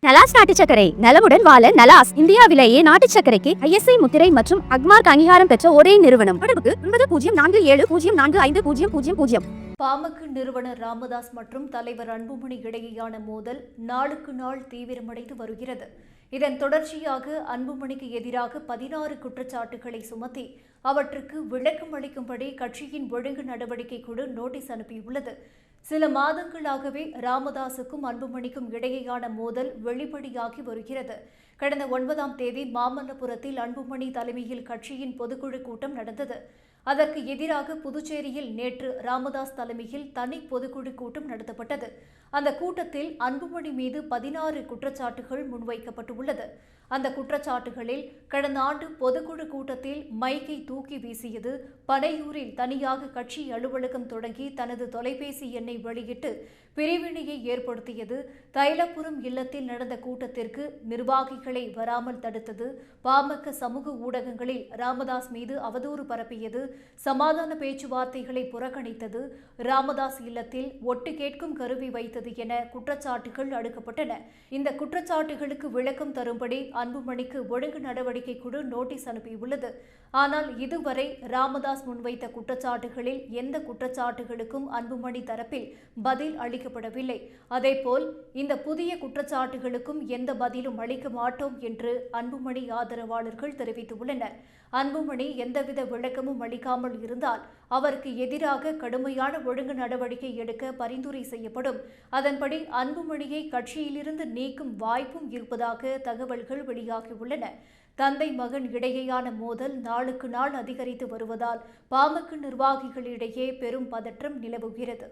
நலாஸ் நாட்டு சர்க்கரை நலமுடன் வாழ நலாஸ் இந்தியாவிலேயே நாட்டு சர்க்கரைக்கு ISI முத்திரை மற்றும் அக்மார்க் அங்கீகாரம் பெற்ற ஒரே நிறுவனம். தொடர்புக்கு 9047050000. பாமக நிறுவனர் ராமதாஸ் மற்றும் தலைவர் அன்புமணி இடையேயான மோதல் நாளுக்கு நாள் தீவிரமடைந்து வருகிறது. இதன் தொடர்ச்சியாக அன்புமணிக்கு எதிராக 16 குற்றச்சாட்டுகளை சுமத்தி அவற்றுக்கு விளக்கம் அளிக்கும்படி கட்சியின் ஒழுங்கு நடவடிக்கை குழு நோட்டீஸ் அனுப்பியுள்ளது. சில மாதங்களாகவே ராமதாசுக்கும் அன்புமணிக்கும் இடையேயான மோதல் வெளிப்படையாகி வருகிறது. கடந்த 9ஆம் தேதி மாமல்லபுரத்தில் அன்புமணி தலைமையில் கட்சியின் பொதுக்குழு கூட்டம் நடந்தது. அதற்கு எதிராக புதுச்சேரியில் நேற்று ராமதாஸ் தலைமையில் தனி பொதுக்குழு கூட்டம் நடத்தப்பட்டது. அந்த கூட்டத்தில் அன்புமணி மீது 16 குற்றச்சாட்டுகள் முன்வைக்கப்பட்டுள்ளது. அந்த குற்றச்சாட்டுகளில் கடந்த ஆண்டு பொதுக்குழு கூட்டத்தில் மைக்கை தூக்கி வீசியது, பனையூரில் தனியாக கட்சி அலுவலகம் தொடங்கி தனது தொலைபேசி எண்ணை வெளியிட்டு பிரிவினையை ஏற்படுத்தியது, தைலப்புரம் இல்லத்தில் நடந்த கூட்டத்திற்கு நிர்வாகிகளை வராமல் தடுத்தது, பாமக சமூக ஊடகங்களில் ராமதாஸ் மீது அவதூறு பரப்பியது, சமாதான பேச்சுவார்த்தைகளை புறக்கணித்தது, ராமதாஸ் இல்லத்தில் ஒட்டு கேட்கும் கருவி வைத்தது என குற்றச்சாட்டுகள் அடுக்கப்பட்டன. இந்த குற்றச்சாட்டுகளுக்கு விளக்கம் தரும்படி அன்புமணிக்கு ஒழுங்கு நடவடிக்கை குழு நோட்டீஸ் அனுப்பியுள்ளது. ஆனால் இதுவரை ராமதாஸ் முன்வைத்த குற்றச்சாட்டுகளில் எந்த குற்றச்சாட்டுகளுக்கும் அன்புமணி தரப்பில் பதில் அளிக்கப்படவில்லை. அதேபோல் இந்த புதிய குற்றச்சாட்டுகளுக்கும் எந்த பதிலும் அளிக்க மாட்டோம் என்று அன்புமணி ஆதரவாளர்கள் தெரிவித்துள்ளனர். அன்புமணி எந்தவித விளக்கமும் அளிக்காமல் இருந்தால் அவருக்கு எதிராக கடுமையான ஒழுங்கு நடவடிக்கை எடுக்க பரிந்துரை செய்யப்படும். அதன்படி அன்புமணியை கட்சியிலிருந்து நீக்கும் வாய்ப்பும் இருப்பதாக தகவல்கள் வெளியாகியுள்ளன. தந்தை மகன் இடையேயான மோதல் நாளுக்கு நாள் அதிகரித்து வருவதால் பாமக நிர்வாகிகளிடையே பெரும் பதற்றம் நிலவுகிறது.